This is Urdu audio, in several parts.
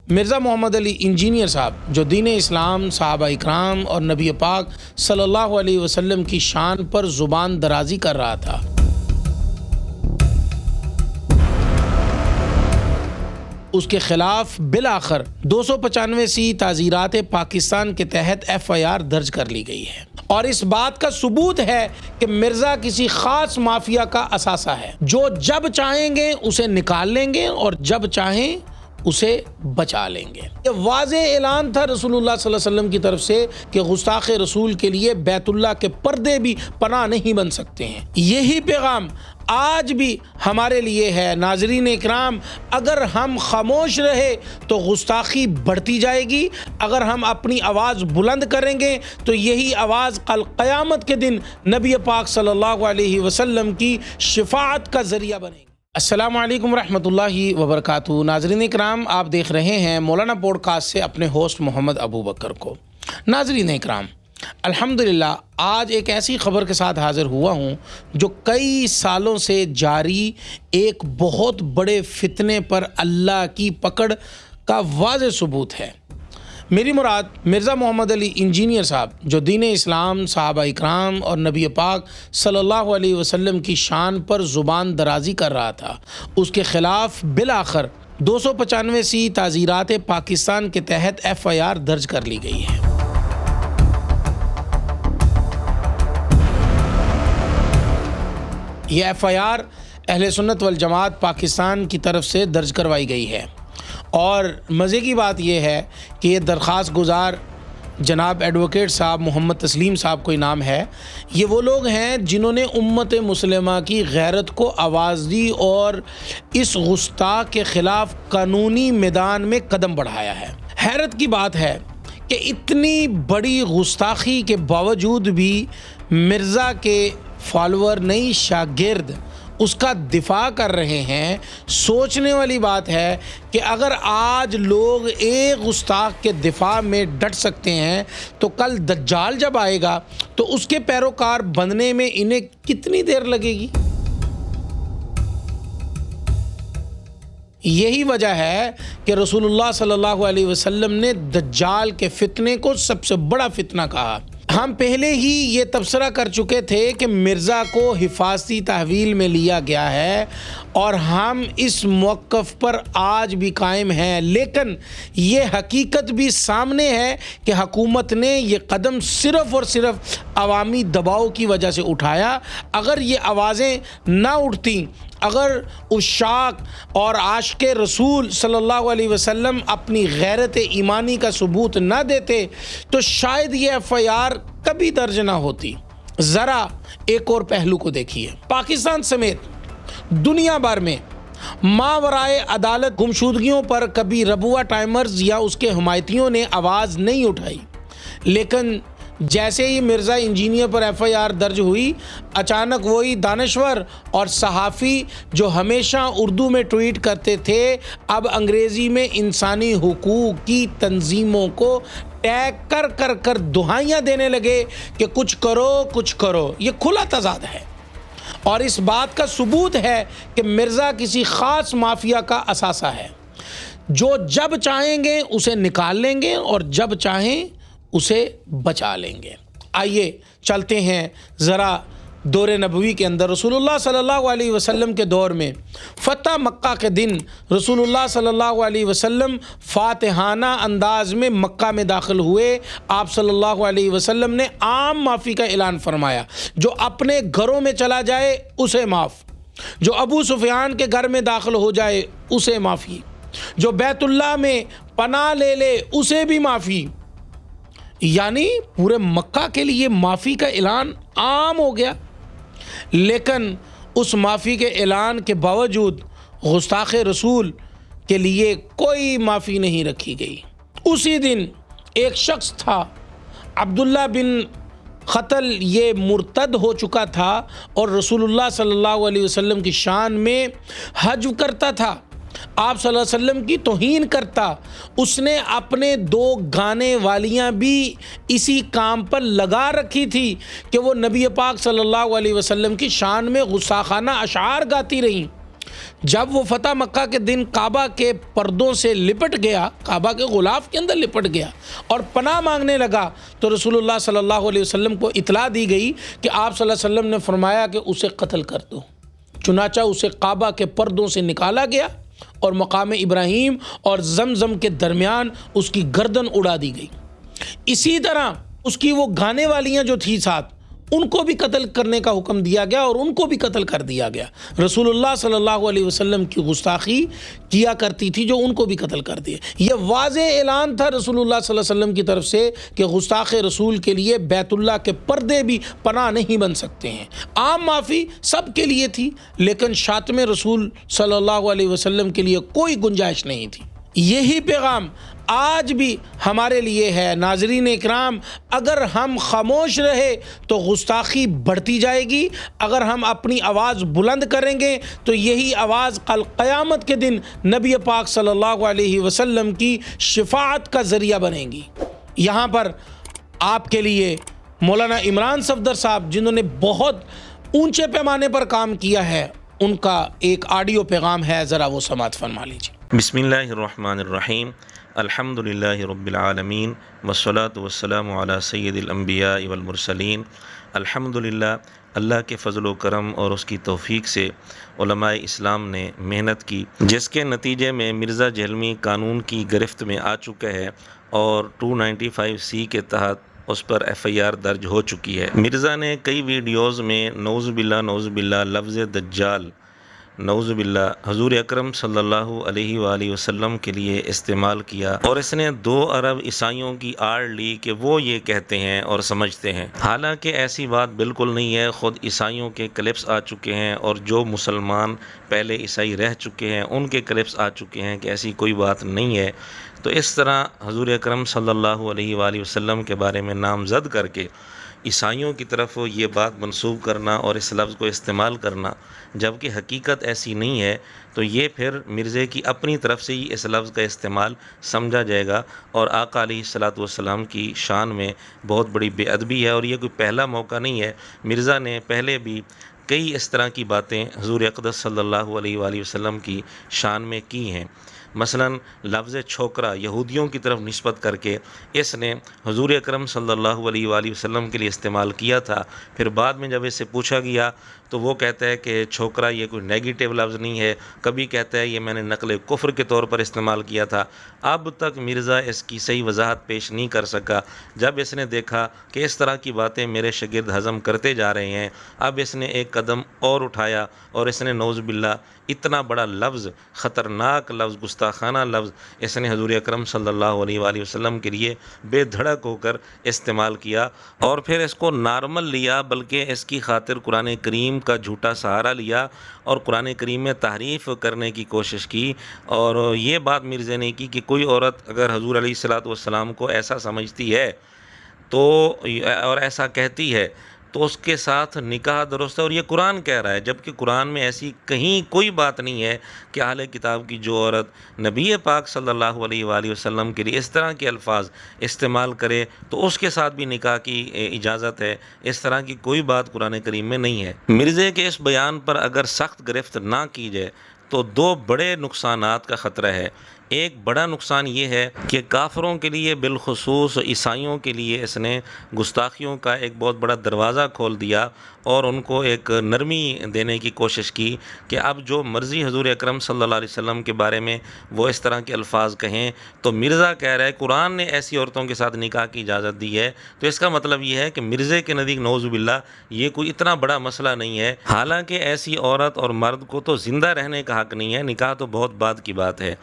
مرزا محمد علی انجینئر صاحب جو دین اسلام، صحابہ اکرام اور نبی پاک صلی اللہ علیہ وسلم کی شان پر زبان درازی کر رہا تھا، اس کے خلاف بالآخر 295 تعزیرات پاکستان کے تحت FIR درج کر لی گئی ہے، اور اس بات کا ثبوت ہے کہ مرزا کسی خاص مافیا کا اثاثہ ہے جو جب چاہیں گے اسے نکال لیں گے اور جب چاہیں اسے بچا لیں گے۔ یہ واضح اعلان تھا رسول اللہ صلی اللہ علیہ وسلم کی طرف سے کہ گستاخ رسول کے لیے بیت اللہ کے پردے بھی پناہ نہیں بن سکتے ہیں۔ یہی پیغام آج بھی ہمارے لیے ہے۔ ناظرین اکرام، اگر ہم خاموش رہے تو گستاخی بڑھتی جائے گی، اگر ہم اپنی آواز بلند کریں گے تو یہی آواز کل قیامت کے دن نبی پاک صلی اللہ علیہ وسلم کی شفاعت کا ذریعہ بنے گی۔ السلام علیکم ورحمۃ اللہ وبرکاتہ۔ ناظرین اکرام، آپ دیکھ رہے ہیں مولانا پوڈ کاسٹ سے اپنے ہوسٹ محمد ابو بکر کو۔ ناظرین اکرام، الحمدللہ آج ایک ایسی خبر کے ساتھ حاضر ہوا ہوں جو کئی سالوں سے جاری ایک بہت بڑے فتنے پر اللہ کی پکڑ کا واضح ثبوت ہے۔ میری مراد مرزا محمد علی انجینئر صاحب جو دین اسلام، صحابہ اکرام اور نبی پاک صلی اللہ علیہ وسلم کی شان پر زبان درازی کر رہا تھا، اس کے خلاف بالآخر 295 تعزیرات پاکستان کے تحت FIR درج کر لی گئی ہے۔ یہ FIR اہل سنت والجماعت پاکستان کی طرف سے درج کروائی گئی ہے، اور مزے کی بات یہ ہے کہ یہ درخواست گزار جناب ایڈوکیٹ صاحب محمد تسلیم صاحب کوئی نام ہے۔ یہ وہ لوگ ہیں جنہوں نے امت مسلمہ کی غیرت کو آواز دی اور اس گستاخ کے خلاف قانونی میدان میں قدم بڑھایا ہے۔ حیرت کی بات ہے کہ اتنی بڑی گستاخی کے باوجود بھی مرزا کے فالوور، نئی شاگرد اس کا دفاع کر رہے ہیں۔ سوچنے والی بات ہے کہ اگر آج لوگ ایک گستاخ کے دفاع میں ڈٹ سکتے ہیں تو کل دجال جب آئے گا تو اس کے پیروکار بننے میں انہیں کتنی دیر لگے گی؟ یہی وجہ ہے کہ رسول اللہ صلی اللہ علیہ وسلم نے دجال کے فتنے کو سب سے بڑا فتنہ کہا۔ ہم پہلے ہی یہ تبصرہ کر چکے تھے کہ مرزا کو حفاظتی تحویل میں لیا گیا ہے، اور ہم اس موقف پر آج بھی قائم ہیں، لیکن یہ حقیقت بھی سامنے ہے کہ حکومت نے یہ قدم صرف اور صرف عوامی دباؤ کی وجہ سے اٹھایا۔ اگر یہ آوازیں نہ اٹھتیں، اگر عشاق اور عاشق رسول صلی اللہ علیہ وسلم اپنی غیرت ایمانی کا ثبوت نہ دیتے تو شاید یہ FIR کبھی درج نہ ہوتی۔ ذرا ایک اور پہلو کو دیکھیے۔ پاکستان سمیت دنیا بھر میں ماورائے عدالت گمشدگیوں پر کبھی ربوہ ٹائمرز یا اس کے حمایتیوں نے آواز نہیں اٹھائی، لیکن جیسے ہی مرزا انجینئر پر FIR درج ہوئی، اچانک وہی دانشور اور صحافی جو ہمیشہ اردو میں ٹویٹ کرتے تھے، اب انگریزی میں انسانی حقوق کی تنظیموں کو ٹیگ کر کر کر دہائیاں دینے لگے کہ کچھ کرو کچھ کرو۔ یہ کھلا تضاد ہے، اور اس بات کا ثبوت ہے کہ مرزا کسی خاص مافیا کا اثاثہ ہے جو جب چاہیں گے اسے نکال لیں گے اور جب چاہیں اسے بچا لیں گے۔ آئیے چلتے ہیں ذرا دور نبوی کے اندر۔ رسول اللہ صلی اللہ علیہ وسلم کے دور میں فتح مکہ کے دن رسول اللہ صلی اللہ علیہ وسلم فاتحانہ انداز میں مکہ میں داخل ہوئے۔ آپ صلی اللہ علیہ وسلم نے عام معافی کا اعلان فرمایا، جو اپنے گھروں میں چلا جائے اسے معاف، جو ابو سفیان کے گھر میں داخل ہو جائے اسے معافی، جو بیت اللہ میں پناہ لے لے اسے بھی معافی۔ یعنی پورے مکہ کے لیے معافی کا اعلان عام ہو گیا، لیکن اس معافی کے اعلان کے باوجود گستاخ رسول کے لیے کوئی معافی نہیں رکھی گئی۔ اسی دن ایک شخص تھا، عبداللہ بن قتل، یہ مرتد ہو چکا تھا اور رسول اللہ صلی اللہ علیہ وسلم کی شان میں حجو کرتا تھا، آپ صلی اللہ علیہ وسلم کی توہین کرتا۔ اس نے اپنے 2 گانے والیاں بھی اسی کام پر لگا رکھی تھی کہ وہ نبی پاک صلی اللہ علیہ وسلم کی شان میں غصاخانہ اشعار گاتی رہیں۔ جب وہ فتح مکہ کے دن کعبہ کے پردوں سے لپٹ گیا، کعبہ کے غلاف کے اندر لپٹ گیا اور پناہ مانگنے لگا، تو رسول اللہ صلی اللہ علیہ وسلم کو اطلاع دی گئی کہ آپ صلی اللہ علیہ وسلم نے فرمایا کہ اسے قتل کر دو۔ چنانچہ اسے کعبہ کے پردوں سے نکالا گیا اور مقام ابراہیم اور زمزم کے درمیان اس کی گردن اڑا دی گئی۔ اسی طرح اس کی وہ گانے والیاں جو تھی ساتھ، ان کو بھی قتل کرنے کا حکم دیا گیا اور ان کو بھی قتل کر دیا گیا۔ رسول اللہ صلی اللہ علیہ وسلم کی گستاخی کیا کرتی تھی جو ان کو بھی قتل کر دیا۔ یہ واضح اعلان تھا رسول اللہ صلی اللہ علیہ وسلم کی طرف سے کہ گستاخ رسول کے لیے بیت اللہ کے پردے بھی پناہ نہیں بن سکتے ہیں۔ عام معافی سب کے لیے تھی، لیکن شاتم رسول صلی اللہ علیہ وسلم کے لیے کوئی گنجائش نہیں تھی۔ یہی پیغام آج بھی ہمارے لیے ہے۔ ناظرین اکرام، اگر ہم خاموش رہے تو گستاخی بڑھتی جائے گی، اگر ہم اپنی آواز بلند کریں گے تو یہی آواز کل قیامت کے دن نبی پاک صلی اللہ علیہ وسلم کی شفاعت کا ذریعہ بنے گی۔ یہاں پر آپ کے لیے مولانا عمران صفدر صاحب، جنہوں نے بہت اونچے پیمانے پر کام کیا ہے، ان کا ایک آڈیو پیغام ہے، ذرا وہ سماعت فرما لیجیے۔ بسم اللہ الرحمن الرحیم، الحمد للہ رب العالمین والصلاة والسلام علی سید الانبیاء والمرسلین۔ الحمد للہ، اللہ کے فضل و کرم اور اس کی توفیق سے علماء اسلام نے محنت کی، جس کے نتیجے میں مرزا جہلمی قانون کی گرفت میں آ چکا ہے اور 295C کے تحت اس پر FIR درج ہو چکی ہے۔ مرزا نے کئی ویڈیوز میں نعوذ باللہ لفظ دجال نعوذ باللہ حضور اکرم صلی اللہ علیہ وآلہ وسلم کے لیے استعمال کیا، اور اس نے 2 ارب عیسائیوں کی آڑ لی کہ وہ یہ کہتے ہیں اور سمجھتے ہیں، حالانکہ ایسی بات بالکل نہیں ہے۔ خود عیسائیوں کے کلپس آ چکے ہیں، اور جو مسلمان پہلے عیسائی رہ چکے ہیں ان کے کلپس آ چکے ہیں کہ ایسی کوئی بات نہیں ہے۔ تو اس طرح حضور اکرم صلی اللہ علیہ وآلہ وسلم کے بارے میں نامزد کر کے عیسائیوں کی طرف یہ بات منسوب کرنا اور اس لفظ کو استعمال کرنا، جبکہ حقیقت ایسی نہیں ہے، تو یہ پھر مرزے کی اپنی طرف سے ہی اس لفظ کا استعمال سمجھا جائے گا، اور آقا علیہ الصلوۃ والسلام کی شان میں بہت بڑی بے ادبی ہے۔ اور یہ کوئی پہلا موقع نہیں ہے، مرزا نے پہلے بھی کئی اس طرح کی باتیں حضور اقدس صلی اللہ علیہ وآلہ وسلم کی شان میں کی ہیں۔ مثلا لفظ چھوکرا یہودیوں کی طرف نسبت کر کے اس نے حضور اکرم صلی اللہ علیہ وآلہ وسلم کے لیے استعمال کیا تھا۔ پھر بعد میں جب اس سے پوچھا گیا تو وہ کہتا ہے کہ چھوکرا یہ کوئی نیگیٹو لفظ نہیں ہے، کبھی کہتا ہے یہ میں نے نقل کفر کے طور پر استعمال کیا تھا۔ اب تک مرزا اس کی صحیح وضاحت پیش نہیں کر سکا۔ جب اس نے دیکھا کہ اس طرح کی باتیں میرے شاگرد ہضم کرتے جا رہے ہیں، اب اس نے ایک قدم اور اٹھایا اور اس نے نعوذ باللہ اتنا بڑا لفظ، خطرناک لفظ، گستاخانہ لفظ اس نے حضور اکرم صلی اللہ علیہ وآلہ وسلم کے لیے بے دھڑک ہو کر استعمال کیا، اور پھر اس کو نارمل لیا، بلکہ اس کی خاطر قرآن کریم کا جھوٹا سہارا لیا اور قرآن کریم میں تحریف کرنے کی کوشش کی۔ اور یہ بات مرزا نے کی کہ کوئی عورت اگر حضور علیہ الصلوۃ والسلام کو ایسا سمجھتی ہے تو اور ایسا کہتی ہے تو اس کے ساتھ نکاح درست ہے، اور یہ قرآن کہہ رہا ہے، جبکہ قرآن میں ایسی کہیں کوئی بات نہیں ہے کہ اہل کتاب کی جو عورت نبی پاک صلی اللہ علیہ وآلہ وسلم کے لیے اس طرح کے الفاظ استعمال کرے تو اس کے ساتھ بھی نکاح کی اجازت ہے۔ اس طرح کی کوئی بات قرآن کریم میں نہیں ہے۔ مرزا کے اس بیان پر اگر سخت گرفت نہ کی جائے تو 2 بڑے نقصانات کا خطرہ ہے۔ ایک بڑا نقصان یہ ہے کہ کافروں کے لیے، بالخصوص عیسائیوں کے لیے اس نے گستاخیوں کا ایک بہت بڑا دروازہ کھول دیا، اور ان کو ایک نرمی دینے کی کوشش کی کہ اب جو مرضی حضور اکرم صلی اللہ علیہ وسلم کے بارے میں وہ اس طرح کے الفاظ کہیں۔ تو مرزا کہہ رہا ہے قرآن نے ایسی عورتوں کے ساتھ نکاح کی اجازت دی ہے، تو اس کا مطلب یہ ہے کہ مرزا کے نزدیک نعوذ باللہ یہ کوئی اتنا بڑا مسئلہ نہیں ہے۔ حالانکہ ایسی عورت اور مرد کو تو زندہ رہنے کا حق نہیں ہے، نکاح تو بہت بعد کی بات ہے۔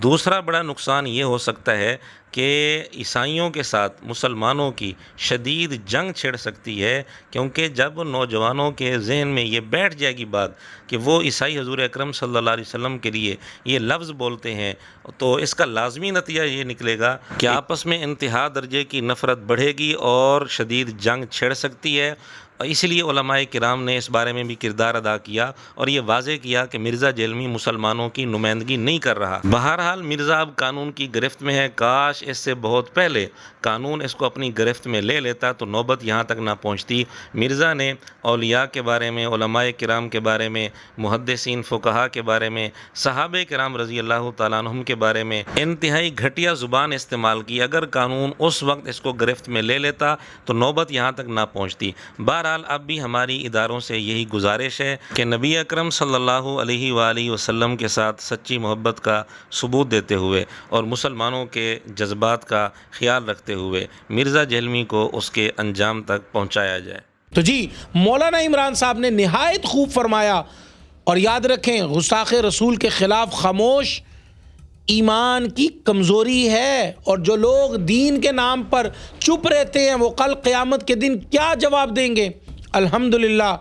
دوسرا بڑا نقصان یہ ہو سکتا ہے کہ عیسائیوں کے ساتھ مسلمانوں کی شدید جنگ چھڑ سکتی ہے، کیونکہ جب نوجوانوں کے ذہن میں یہ بیٹھ جائے گی بات کہ وہ عیسائی حضور اکرم صلی اللہ علیہ وسلم کے لیے یہ لفظ بولتے ہیں، تو اس کا لازمی نتیجہ یہ نکلے گا کہ آپس میں انتہا درجے کی نفرت بڑھے گی اور شدید جنگ چھڑ سکتی ہے۔ اس لیے علماء کرام نے اس بارے میں بھی کردار ادا کیا اور یہ واضح کیا کہ مرزا جہلمی مسلمانوں کی نمائندگی نہیں کر رہا۔ بہرحال مرزا اب قانون کی گرفت میں ہے، کاش اس سے بہت پہلے قانون اس کو اپنی گرفت میں لے لیتا تو نوبت یہاں تک نہ پہنچتی۔ مرزا نے اولیاء کے بارے میں، علماء کرام کے بارے میں، محدثین فقہاء کے بارے میں، صحابہ کرام رضی اللہ تعالیٰ عنہم کے بارے میں انتہائی گھٹیا زبان استعمال کی۔ اگر قانون اس وقت اس کو گرفت میں لے لیتا تو نوبت یہاں تک نہ پہنچتی۔ بہرحال اب بھی ہماری اداروں سے یہی گزارش ہے کہ نبی اکرم صلی اللہ علیہ وآلہ وسلم کے ساتھ سچی محبت کا ثبوت دیتے ہوئے اور مسلمانوں کے جذبات کا خیال رکھتے ہوئے مرزا جہلمی کو اس کے انجام تک پہنچایا جائے۔ تو جی مولانا عمران صاحب نے نہایت خوب فرمایا، اور یاد رکھیں گستاخ رسول کے خلاف خاموش ایمان کی کمزوری ہے، اور جو لوگ دین کے نام پر چپ رہتے ہیں وہ کل قیامت کے دن کیا جواب دیں گے۔ الحمدللہ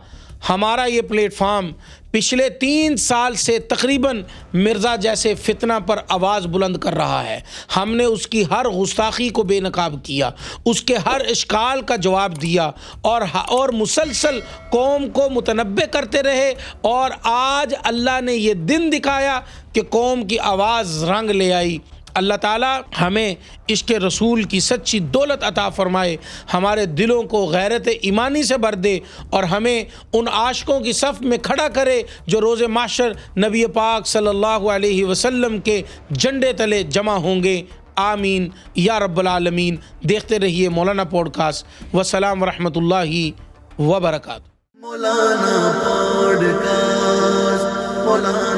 ہمارا یہ پلیٹ فارم پچھلے 3 سال سے تقریباً مرزا جیسے فتنہ پر آواز بلند کر رہا ہے۔ ہم نے اس کی ہر گستاخی کو بے نقاب کیا، اس کے ہر اشکال کا جواب دیا، اور مسلسل قوم کو متنبہ کرتے رہے، اور آج اللہ نے یہ دن دکھایا کہ قوم کی آواز رنگ لے آئی۔ اللہ تعالیٰ ہمیں عشق رسول کی سچی دولت عطا فرمائے، ہمارے دلوں کو غیرت ایمانی سے بھر دے، اور ہمیں ان عاشقوں کی صف میں کھڑا کرے جو روز محشر نبی پاک صلی اللہ علیہ وسلم کے جھنڈے تلے جمع ہوں گے۔ آمین یا رب العالمین۔ دیکھتے رہیے مولانا پوڈ کاسٹ۔ والسلام ورحمۃ اللہ وبرکاتہ۔ مولانا پوڈ کاسٹ، مولانا